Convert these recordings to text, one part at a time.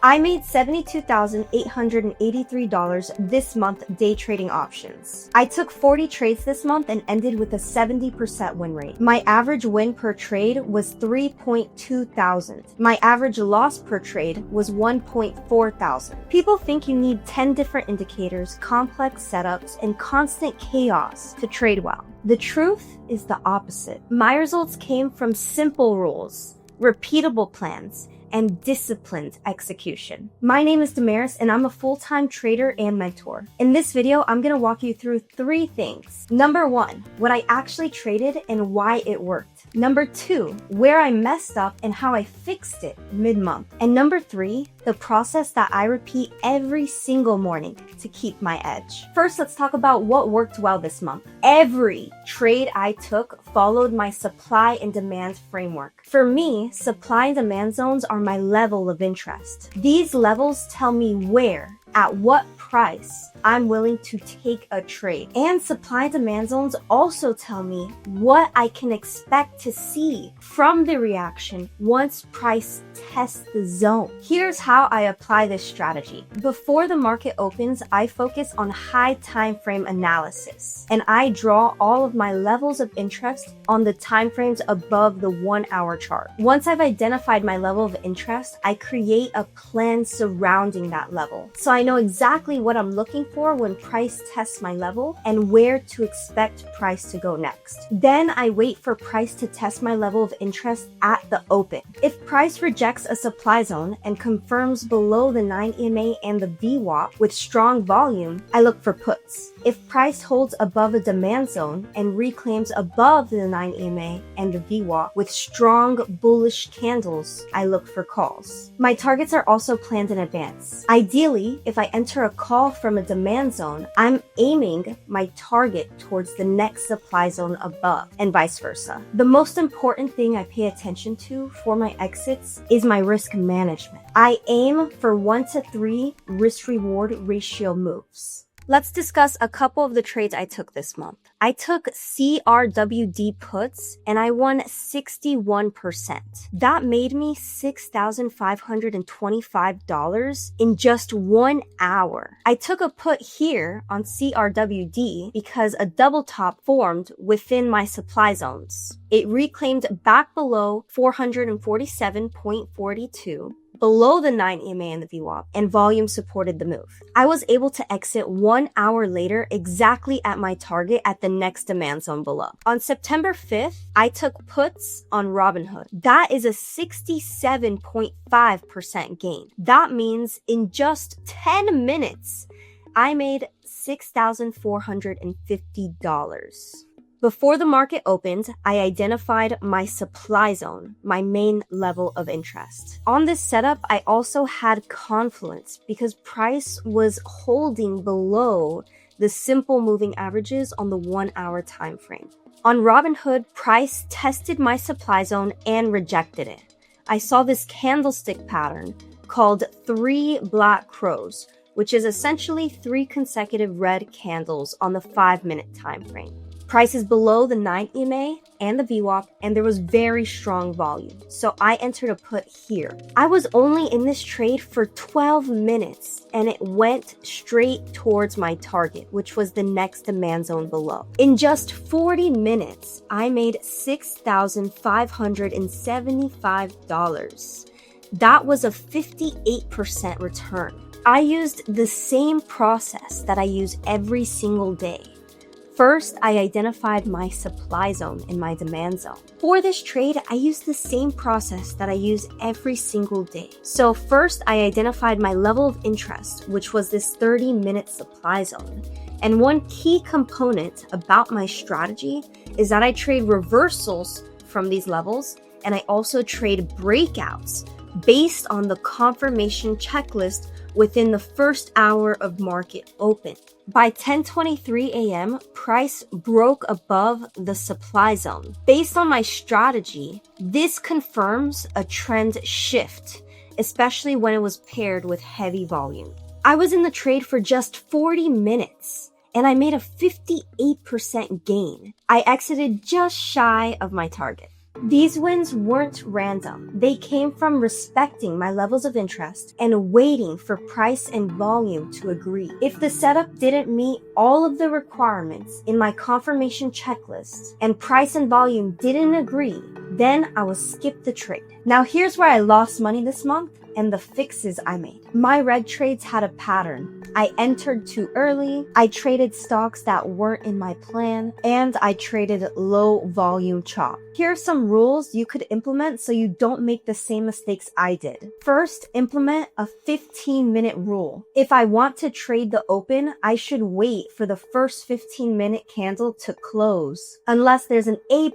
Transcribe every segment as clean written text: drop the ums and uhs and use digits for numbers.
I made $72,883 this month day trading options. I took 40 trades this month and ended with a 70% win rate. My average win per trade was 3.2 thousand. My average loss per trade was 1.4 thousand. People think you need 10 different indicators, complex setups, and constant chaos to trade well. The truth is the opposite. My results came from simple rules, repeatable plans, and disciplined execution. My name is Damaris and I'm a full-time trader and mentor. In this video, I'm gonna walk you through 3 things. Number 1, what I actually traded and why it worked. Number 2, where I messed up and how I fixed it mid-month. And number 3, the process that I repeat every single morning to keep my edge. First, let's talk about what worked well this month. Every trade I took followed my supply and demand framework. For me, supply and demand zones are my level of interest. These levels tell me where, at what price, I'm willing to take a trade. And supply and demand zones also tell me what I can expect to see from the reaction once price tests the zone. Here's how I apply this strategy. Before the market opens, I focus on high time frame analysis, and I draw all of my levels of interest on the time frames above the 1-hour chart. Once I've identified my level of interest, I create a plan surrounding that level. So I know exactly what I'm looking for when price tests my level and where to expect price to go next. Then I wait for price to test my level of interest at the open. If price rejects a supply zone and confirms below the 9 EMA and the VWAP with strong volume, I look for puts. If price holds above a demand zone and reclaims above the 9 EMA and the VWAP with strong bullish candles, I look for calls. My targets are also planned in advance. Ideally, if I enter a call from a demand zone, I'm aiming my target towards the next supply zone above, and vice versa. The most important thing I pay attention to for my exits is my risk management. I aim for 1 to 3 risk-reward ratio moves. Let's discuss a couple of the trades I took this month. I took CRWD puts and I won 61%. That made me $6,525 in just 1 hour. I took a put here on CRWD because a double top formed within my supply zones. It reclaimed back below 447.42. below the 9 EMA and the VWAP, and volume supported the move. I was able to exit 1 hour later exactly at my target at the next demand zone below. On September 5th, I took puts on Robinhood. That is a 67.5% gain. That means in just 10 minutes, I made $6,450. Before the market opened, I identified my supply zone, my main level of interest. On this setup, I also had confluence because price was holding below the simple moving averages on the 1-hour time frame. On Robinhood, price tested my supply zone and rejected it. I saw this candlestick pattern called 3 black crows, which is essentially 3 consecutive red candles on the 5-minute time frame. Price is below the 9 EMA and the VWAP, and there was very strong volume, so I entered a put here. I was only in this trade for 12 minutes, and it went straight towards my target, which was the next demand zone below. In just 40 minutes, I made $6,575. That was a 58% return. I used the same process that I use every single day. First, I identified my supply zone and my demand zone. For this trade, I used the same process that I use every single day. So first, I identified my level of interest, which was this 30-minute supply zone. And one key component about my strategy is that I trade reversals from these levels, and I also trade breakouts based on the confirmation checklist within the first hour of market open. By 10:23 a.m., price broke above the supply zone. Based on my strategy, this confirms a trend shift, especially when it was paired with heavy volume. I was in the trade for just 40 minutes, and I made a 58% gain. I exited just shy of my target. These wins weren't random. They came from respecting my levels of interest and waiting for price and volume to agree. If the setup didn't meet all of the requirements in my confirmation checklist and price and volume didn't agree, then I would skip the trade. Now here's where I lost money this month and the fixes I made. My red trades had a pattern. I entered too early, I traded stocks that weren't in my plan, and I traded low volume chop. Here are some rules you could implement so you don't make the same mistakes I did. First, implement a 15-minute rule. If I want to trade the open, I should wait for the first 15-minute candle to close, unless there's an A++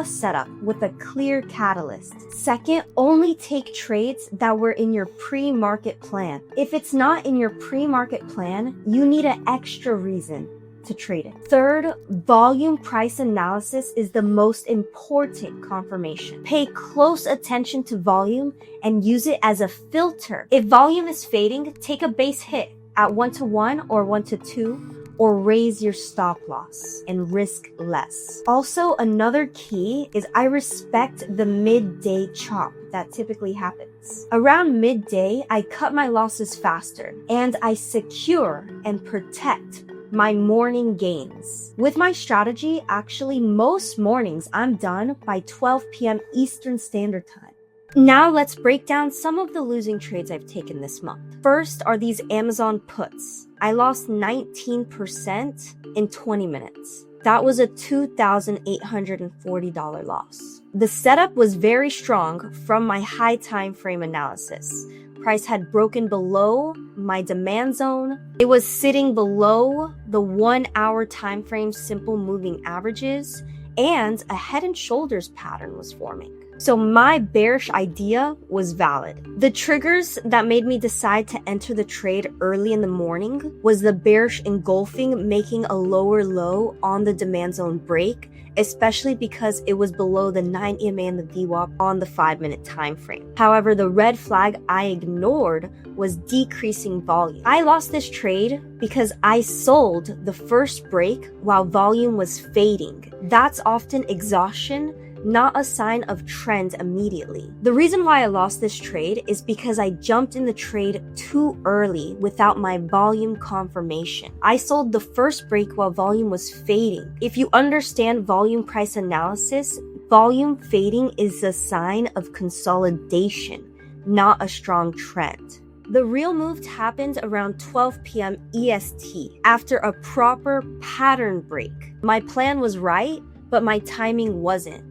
setup with a clear catalyst. Second, only take trades that were in your pre-market plan. If it's not in your pre-market plan, you need an extra reason to trade it. Third, volume price analysis is the most important confirmation. Pay close attention to volume and use it as a filter. If volume is fading, take a base hit at 1-to-1 or 1-to-2, or raise your stop loss and risk less. Also, another key is I respect the midday chop that typically happens. Around midday, I cut my losses faster and I secure and protect my morning gains. With my strategy, actually most mornings I'm done by 12 p.m. Eastern Standard Time. Now let's break down some of the losing trades I've taken this month. First are these Amazon puts. I lost 19% in 20 minutes. That was a $2,840 loss. The setup was very strong from my high time frame analysis. Price had broken below my demand zone. It was sitting below the 1 hour time frame simple moving averages, and a head and shoulders pattern was forming. So my bearish idea was valid. The triggers that made me decide to enter the trade early in the morning was the bearish engulfing making a lower low on the demand zone break, especially because it was below the 9 EMA and the VWAP on the 5-minute time frame. However, the red flag I ignored was decreasing volume. I lost this trade because I sold the first break while volume was fading. That's often exhaustion, not a sign of trend immediately. The reason why I lost this trade is because I jumped in the trade too early without my volume confirmation. I sold the first break while volume was fading. If you understand volume price analysis, volume fading is a sign of consolidation, not a strong trend. The real move happened around 12 p.m. EST after a proper pattern break. My plan was right, but my timing wasn't.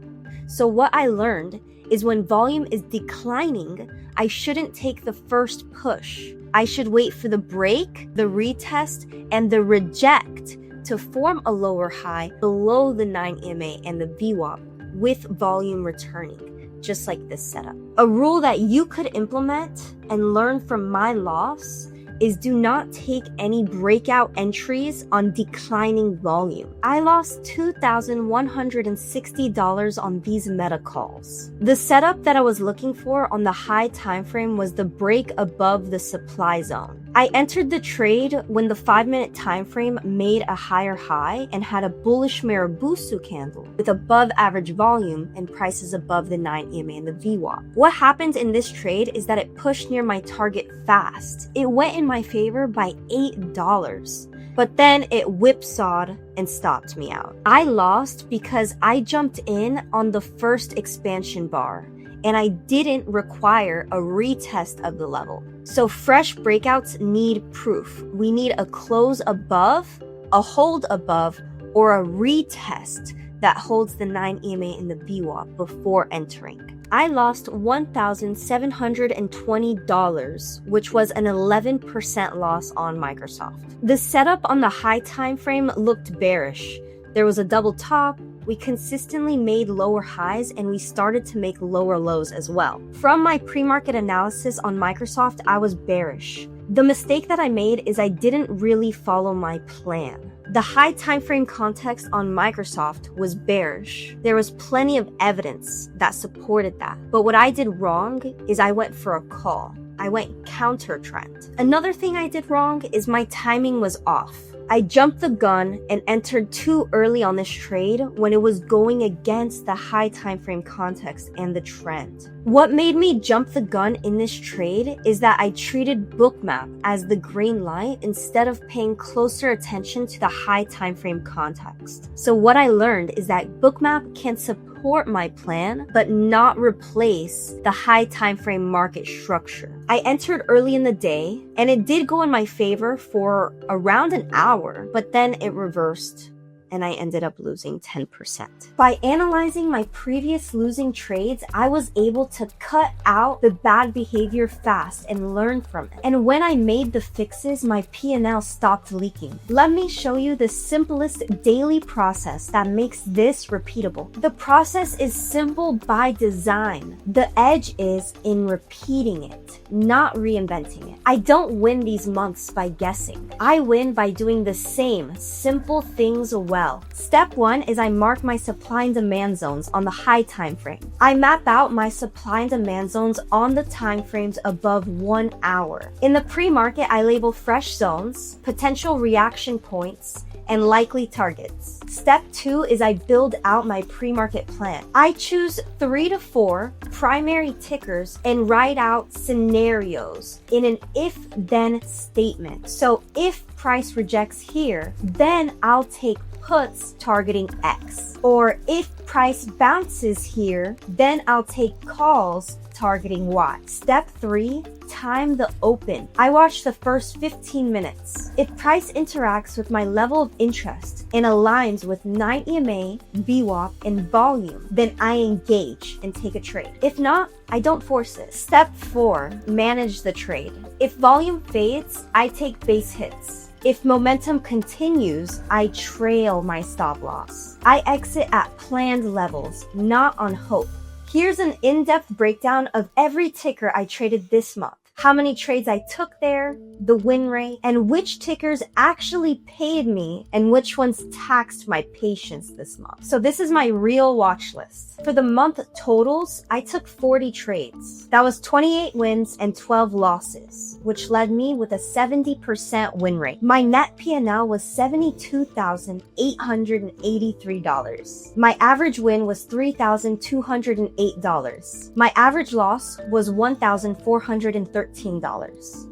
So what I learned is when volume is declining, I shouldn't take the first push. I should wait for the break, the retest, and the reject to form a lower high below the 9 EMA and the VWAP with volume returning, just like this setup. A rule that you could implement and learn from my loss is do not take any breakout entries on declining volume. I lost $2,160 on these meta calls. The setup that I was looking for on the high time frame was the break above the supply zone. I entered the trade when the 5-minute time frame made a higher high and had a bullish Marabusu candle with above average volume and prices above the 9 EMA and the VWAP. What happened in this trade is that it pushed near my target fast. It went in my favor by $8, but then it whipsawed and stopped me out. I lost because I jumped in on the first expansion bar and I didn't require a retest of the level. So fresh breakouts need proof. We need a close above, a hold above, or a retest that holds the 9 EMA and the VWAP before entering. I lost $1,720, which was an 11% loss on Microsoft. The setup on the high time frame looked bearish. There was a double top, we consistently made lower highs, and we started to make lower lows as well. From my pre-market analysis on Microsoft, I was bearish. The mistake that I made is I didn't really follow my plan. The high time frame context on Microsoft was bearish. There was plenty of evidence that supported that. But what I did wrong is I went for a call. I went counter trend. Another thing I did wrong is my timing was off. I jumped the gun and entered too early on this trade when it was going against the high time frame context and the trend. What made me jump the gun in this trade is that I treated Bookmap as the green light instead of paying closer attention to the high time frame context. So what I learned is that Bookmap can support my plan, but not replace the high time frame market structure. I entered early in the day, and it did go in my favor for around an hour, but then it reversed, and I ended up losing 10%. By analyzing my previous losing trades, I was able to cut out the bad behavior fast and learn from it. And when I made the fixes, my P&L stopped leaking. Let me show you the simplest daily process that makes this repeatable. The process is simple by design. The edge is in repeating it, not reinventing it. I don't win these months by guessing. I win by doing the same simple things well. Step 1 is I mark my supply and demand zones on the high time frame. I map out my supply and demand zones on the time frames above 1 hour. In the pre-market, I label fresh zones, potential reaction points, and likely targets. Step 2 is I build out my pre-market plan. I choose 3 to 4 primary tickers and write out scenarios in an if-then statement. So if price rejects here, then I'll take puts targeting X. Or if price bounces here, then I'll take calls targeting Y. Step 3, time the open. I watch the first 15 minutes. If price interacts with my level of interest and aligns with 9 EMA, VWAP, and volume, then I engage and take a trade. If not, I don't force it. Step 4, manage the trade. If volume fades, I take base hits. If momentum continues, I trail my stop loss. I exit at planned levels, not on hope. Here's an in-depth breakdown of every ticker I traded this month. How many trades I took there, the win rate, and which tickers actually paid me and which ones taxed my patience this month. So this is my real watch list. For the month totals, I took 40 trades. That was 28 wins and 12 losses, which led me with a 70% win rate. My net P&L was $72,883. My average win was $3,208. My average loss was $1,413.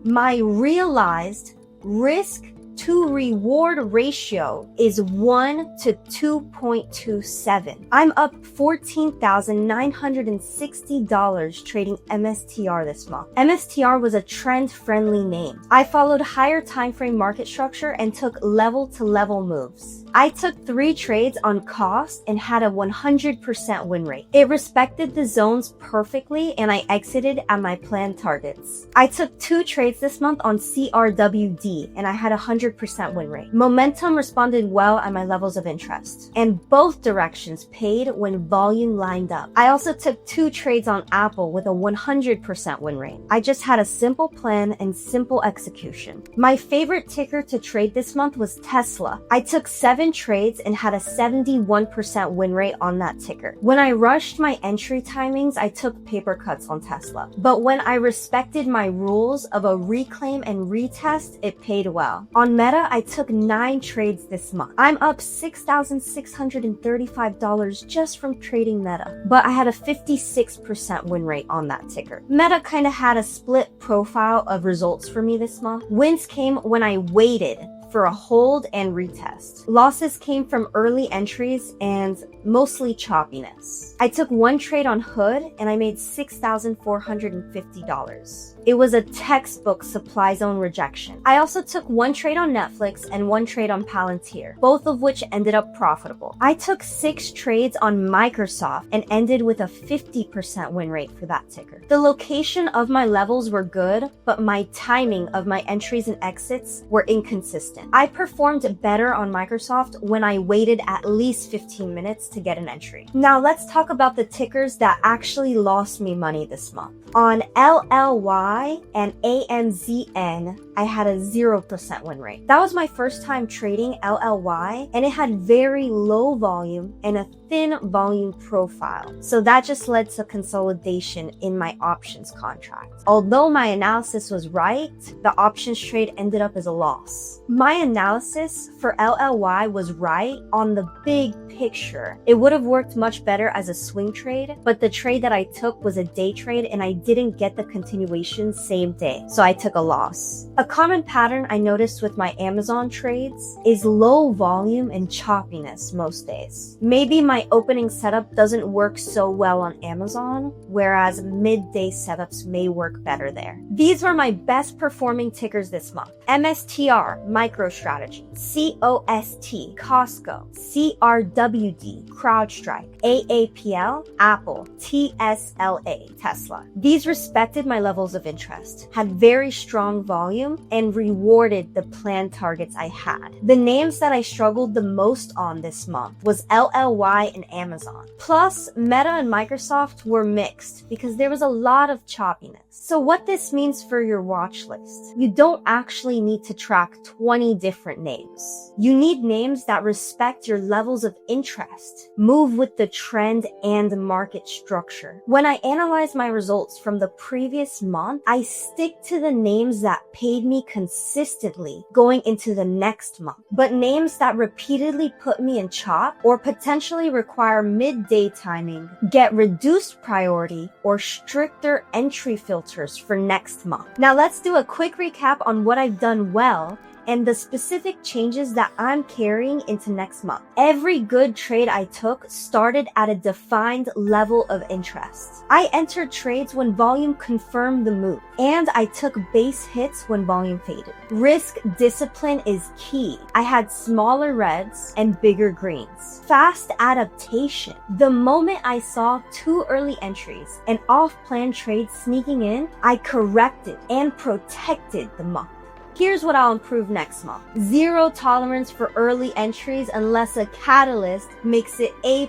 My realized risk to reward ratio is 1 to 2.27. I'm up $14,960 trading MSTR this month. MSTR was a trend-friendly name. I followed higher time frame market structure and took level-to-level moves. I took 3 trades on cost and had a 100% win rate. It respected the zones perfectly and I exited at my planned targets. I took 2 trades this month on CRWD and I had a 100% win rate. Momentum responded well at my levels of interest, and both directions paid when volume lined up. I also took 2 trades on Apple with a 100% win rate. I just had a simple plan and simple execution. My favorite ticker to trade this month was Tesla. I took 7 trades and had a 71% win rate on that ticker. When I rushed my entry timings, I took paper cuts on Tesla. But when I respected my rules of a reclaim and retest, it paid well. On Meta, I took 9 trades this month. I'm up $6,635 just from trading Meta, but I had a 56% win rate on that ticker. Meta kind of had a split profile of results for me this month. Wins came when I waited for a hold and retest. Losses came from early entries and mostly choppiness. I took 1 trade on Hood and I made $6,450. It was a textbook supply zone rejection. I also took 1 trade on Netflix and 1 trade on Palantir, both of which ended up profitable. I took 6 trades on Microsoft and ended with a 50% win rate for that ticker. The location of my levels were good, but my timing of my entries and exits were inconsistent. I performed better on Microsoft when I waited at least 15 minutes to get an entry. Now let's talk about the tickers that actually lost me money this month. On LLY and AMZN, I had a 0% win rate. That was my first time trading LLY, and it had very low volume and a thin volume profile. So that just led to consolidation in my options contract. Although my analysis was right, the options trade ended up as a loss. My analysis for LLY was right on the big picture. It would have worked much better as a swing trade, but the trade that I took was a day trade and I didn't get the continuation same day, so I took a loss. A common pattern I noticed with my Amazon trades is low volume and choppiness most days. Maybe my opening setup doesn't work so well on Amazon, whereas midday setups may work better there. These were my best performing tickers this month. MSTR, MicroStrategy, COST, Costco, CRWD, CrowdStrike, AAPL, Apple, TSLA, Tesla. These respected my levels of interest, had very strong volume, and rewarded the planned targets I had. The names that I struggled the most on this month was LLY and Amazon. Plus, Meta and Microsoft were mixed because there was a lot of choppiness. So what this means for your watch list, you don't actually need to track 20 different names. You need names that respect your levels of interest, move with the trend and market structure. When I analyze my results from the previous month, I stick to the names that paid me consistently going into the next month. But names that repeatedly put me in chop or potentially require midday timing get reduced priority or stricter entry filters for next month. Now let's do a quick recap on what I've done well and the specific changes that I'm carrying into next month. Every good trade I took started at a defined level of interest. I entered trades when volume confirmed the move, and I took base hits when volume faded. Risk discipline is key. I had smaller reds and bigger greens. Fast adaptation. The moment I saw too early entries and off-plan trades sneaking in, I corrected and protected the month. Here's what I'll improve next month. Zero tolerance for early entries unless a catalyst makes it A++.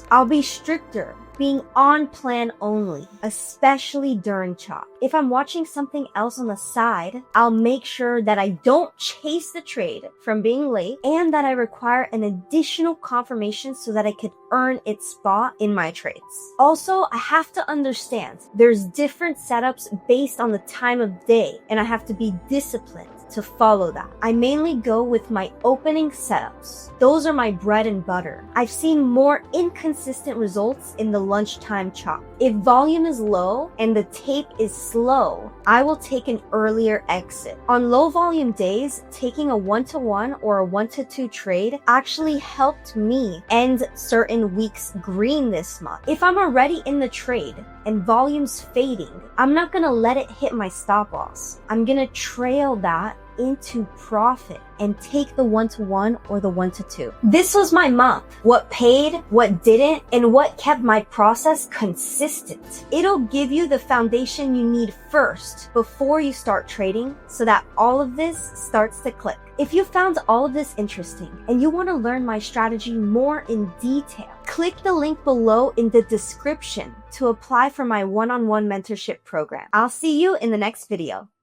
I'll be stricter, being on plan only, especially during chop. If I'm watching something else on the side, I'll make sure that I don't chase the trade from being late and that I require an additional confirmation so that I could earn its spot in my trades. Also, I have to understand there's different setups based on the time of day, and I have to be disciplined to follow that. I mainly go with my opening setups. Those are my bread and butter. I've seen more inconsistent results in the lunchtime chop. If volume is low and the tape is slow, I will take an earlier exit. On low volume days, taking a 1-to-1 or a 1-to-2 trade actually helped me end certain weeks green this month. If I'm already in the trade and volume's fading, I'm not gonna let it hit my stop loss. I'm gonna trail that into profit and take the 1-to-1 or the 1-to-2. This was my month. What paid, what didn't, and what kept my process consistent. It'll give you the foundation you need first before you start trading so that all of this starts to click. If you found all of this interesting and you want to learn my strategy more in detail, click the link below in the description to apply for my one-on-one mentorship program. I'll see you in the next video.